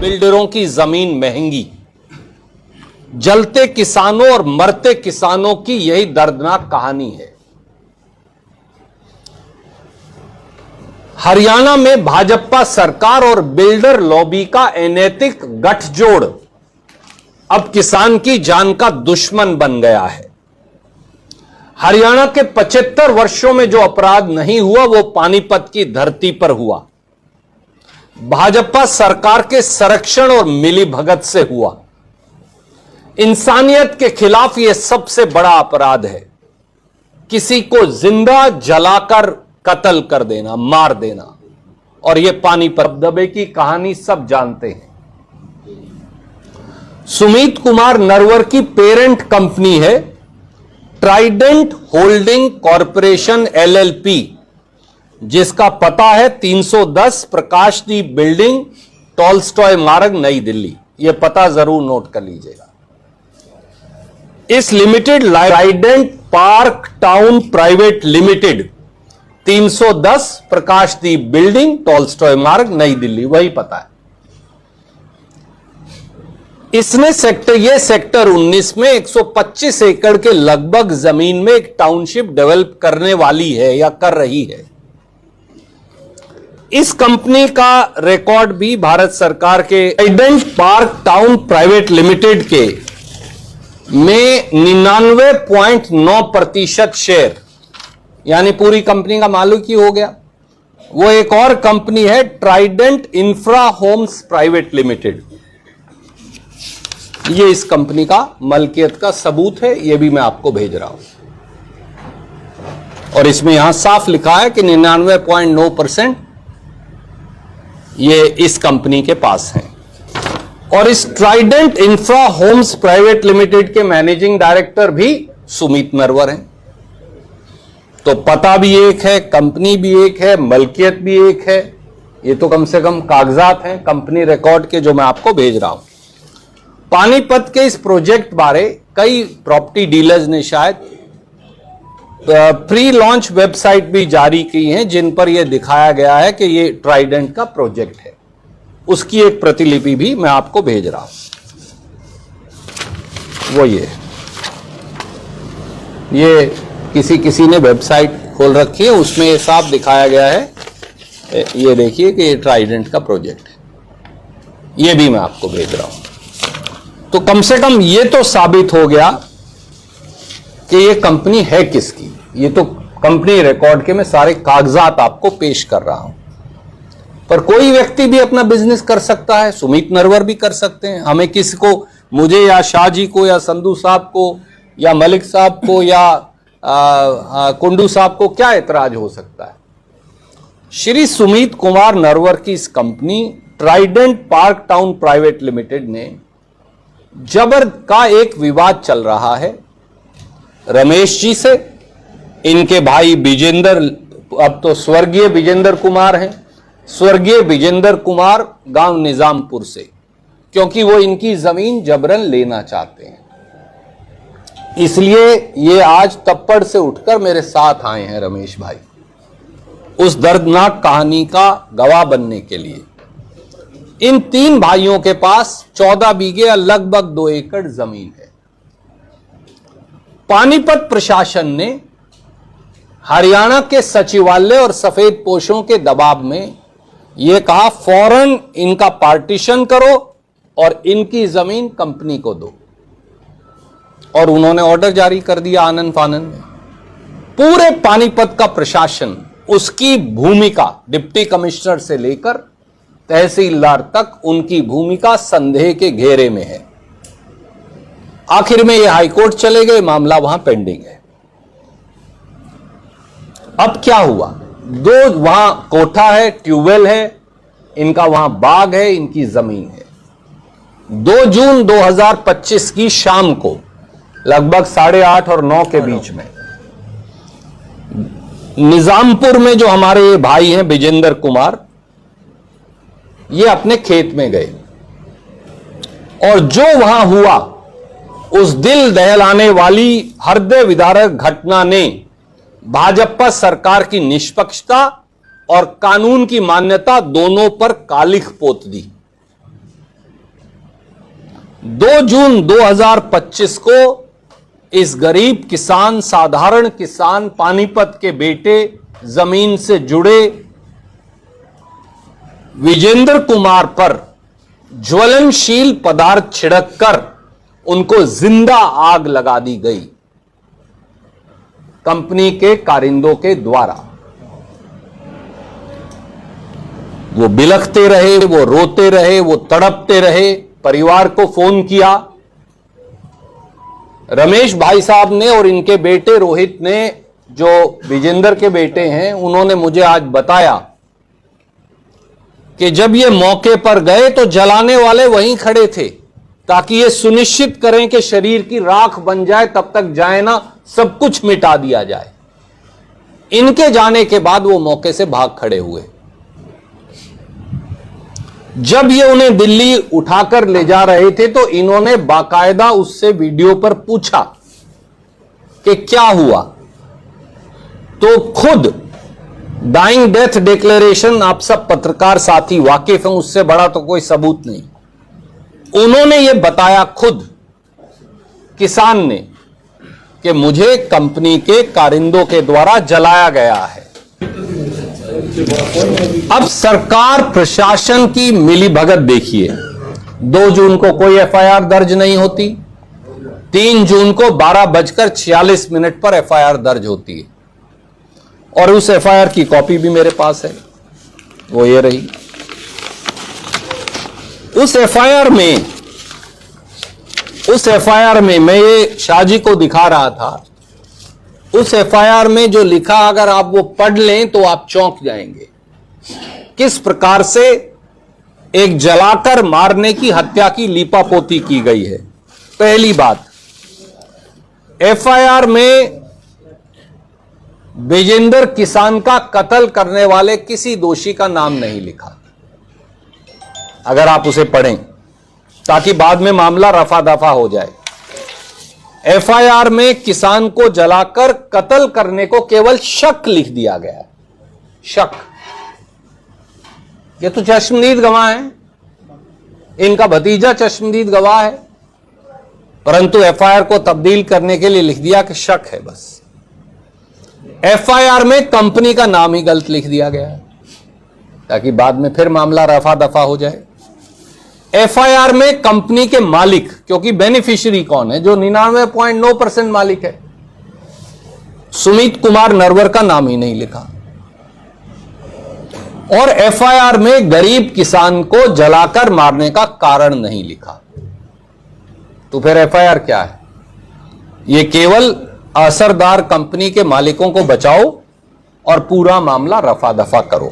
बिल्डरों की जमीन महंगी, जलते किसानों और मरते किसानों की यही दर्दनाक कहानी है। हरियाणा में भाजपा सरकार और बिल्डर लॉबी का अनैतिक गठजोड़ अब किसान की जान का दुश्मन बन गया है। हरियाणा के 75 वर्षों में जो अपराध नहीं हुआ वो पानीपत की धरती पर हुआ। भाजपा सरकार के संरक्षण और मिलीभगत से हुआ। इंसानियत के खिलाफ यह सबसे बड़ा अपराध है। किसी को जिंदा जलाकर कत्ल कर देना, मार देना। और यह पानीपत दबे की कहानी सब जानते हैं। सुमित कुमार नरवर की पेरेंट कंपनी है ट्राइडेंट होल्डिंग कॉरपोरेशन LLP, जिसका पता है 310 प्रकाशदीप बिल्डिंग, टॉलस्टॉय मार्ग, नई दिल्ली। यह पता जरूर नोट कर लीजिएगा। इस limited Trident Park Town private limited, 310 Prakashdeep building, Tolstoy Marg, नई दिल्ली, वही पता है। इसने सेक्टर 19 में 125 एकड़ के लगभग जमीन में एक टाउनशिप डेवलप करने वाली है या कर रही है। इस कंपनी का रिकॉर्ड भी भारत सरकार के Trident Park Town private Limited के में 99.9% शेयर, यानी पूरी कंपनी का मालिक ही हो गया। वो एक और कंपनी है Trident Infra Homes Private Limited. ये इस कंपनी का मलकियत का सबूत है, ये भी मैं आपको भेज रहा हूं। और इसमें यहां साफ लिखा है कि 99.9% ये इस कंपनी के पास है। और इस Trident Infra Homes Private Limited के मैनेजिंग डायरेक्टर भी सुमित नरवर हैं। तो पता भी एक है, कंपनी भी एक है, मलकियत भी एक है। ये तो कम से कम कागजात हैं कंपनी रिकॉर्ड के, जो मैं आपको भेज रहा हूं। पानीपत के इस प्रोजेक्ट बारे कई प्रॉपर्टी डीलर्स ने शायद प्री लॉन्च वेबसाइट भी जारी की हैं, जिन पर यह दिखाया गया है कि यह ट्राइडेंट का प्रोजेक्ट है। उसकी एक प्रतिलिपि भी मैं आपको भेज रहा हूं। वो ये किसी ने वेबसाइट खोल रखी है, उसमें ये साफ दिखाया गया है। ये देखिए कि ये ट्राइडेंट का प्रोजेक्ट है। ये भी मैं आपको भेज रहा हूं। तो कम से कम ये तो साबित हो गया कि ये कंपनी है किसकी। ये तो कंपनी रिकॉर्ड के मैं सारे कागजात आपको पेश कर रहा हूं। पर कोई व्यक्ति भी अपना बिजनेस कर सकता है, सुमित नरवर भी कर सकते हैं। हमें किसी को, मुझे या शाह जी को या संधू साहब को या मलिक साहब को या कुंडू साहब को क्या एतराज हो सकता है। श्री सुमित कुमार नरवर की इस company Trident Park Town private limited ने जबर का एक विवाद चल रहा है रमेश जी से। इनके भाई विजेंद्र, अब तो स्वर्गीय विजेंद्र कुमार हैं, स्वर्गीय विजेंद्र कुमार गांव निजामपुर से, क्योंकि वो इनकी जमीन जबरन लेना चाहते हैं। इसलिए ये आज तप्पड़ से उठकर मेरे साथ आए हैं रमेश भाई, उस दर्दनाक कहानी का गवाह बनने के लिए। इन तीन भाइयों के पास 14 बीघे या लगभग 2 एकड़ जमीन है। पानीपत प्रशासन ने हरियाणा के सचिवालय और सफेद पोशों के दबाव में यह कहा फौरन इनका पार्टीशन करो और इनकी जमीन कंपनी को दो। और उन्होंने ऑर्डर जारी कर दिया आनन फानन में। पूरे पानीपत का प्रशासन, उसकी भूमिका, डिप्टी कमिश्नर से लेकर तहसीलदार तक, उनकी भूमिका संदेह के घेरे में है। आखिर में यह हाईकोर्ट चले गए, मामला वहां पेंडिंग है। अब क्या हुआ? वहां कोठा है, ट्यूबवेल है, इनका वहां बाग है, इनकी जमीन है। 2 जून 2025 की शाम को लगभग 8:30 और 9 के बीच में निजामपुर में जो हमारे ये भाई हैं विजेंद्र कुमार, ये अपने खेत में गए और जो वहां हुआ उस दिल दहलाने वाली हृदय विदारक घटना ने भाजपा सरकार की निष्पक्षता और कानून की मान्यता दोनों पर कालिख पोत दी। 2 जून 2025 को इस गरीब किसान, साधारण किसान, पानीपत के बेटे, जमीन से जुड़े विजेंद्र कुमार पर ज्वलनशील पदार्थ छिड़ककर उनको जिंदा आग लगा दी गई कंपनी के कारिंदों के द्वारा। वो बिलखते रहे, वो रोते रहे, वो तड़पते रहे। परिवार को फोन किया। रमेश भाई साहब ने और इनके बेटे रोहित ने, जो विजेंद्र के बेटे हैं, उन्होंने मुझे आज बताया कि जब ये मौके पर गए तो जलाने वाले वहीं खड़े थे ताकि ये सुनिश्चित करें कि शरीर की राख बन जाए, तब तक जाए ना, सब कुछ मिटा दिया जाए। इनके जाने के बाद वो मौके से भाग खड़े हुए। जब ये उन्हें दिल्ली उठाकर ले जा रहे थे तो इन्होंने बाकायदा उससे वीडियो पर पूछा कि क्या हुआ, तो खुद डाइंग डेथ डिक्लेरेशन, आप सब पत्रकार साथी वाकिफ हैं, उससे बड़ा तो कोई सबूत नहीं। उन्होंने ये बताया खुद किसान ने कि मुझे कंपनी के कारिंदों के द्वारा जलाया गया है। अब सरकार प्रशासन की मिलीभगत देखिए। 2 जून को कोई एफआईआर दर्ज नहीं होती, 3 जून को 12:46 पर एफआईआर दर्ज होती है और उस एफआईआर की कॉपी भी मेरे पास है, वो ये रही। उस एफआईआर में मैं ये शाहजी को दिखा रहा था। उस एफआईआर में जो लिखा, अगर आप वो पढ़ लें तो आप चौंक जाएंगे। किस प्रकार से एक जलाकर मारने की हत्या की लीपापोती की गई है। पहली बात, एफआईआर में विजेंद्र किसान का कत्ल करने वाले किसी दोषी का नाम नहीं लिखा। अगर आप उसे पढ़ें ताकि बाद में मामला रफा दफा हो जाए। एफआईआर में किसान को जलाकर कत्ल करने को केवल शक लिख दिया गया है। शक, ये तो चश्मदीद गवाह है, इनका भतीजा चश्मदीद गवाह है, परंतु एफआईआर को तब्दील करने के लिए लिख दिया कि शक है। बस एफआईआर में कंपनी का नाम ही गलत लिख दिया गया है ताकि बाद में फिर मामला रफा दफा हो जाए। एफआईआर में कंपनी के मालिक, क्योंकि बेनिफिशियरी कौन है, जो 99.9% मालिक है, सुमित कुमार नरवर का नाम ही नहीं लिखा। और एफआईआर में गरीब किसान को जलाकर मारने का कारण नहीं लिखा। तो फिर एफआईआर क्या है? यह केवल असरदार कंपनी के मालिकों को बचाओ और पूरा मामला रफा दफा करो।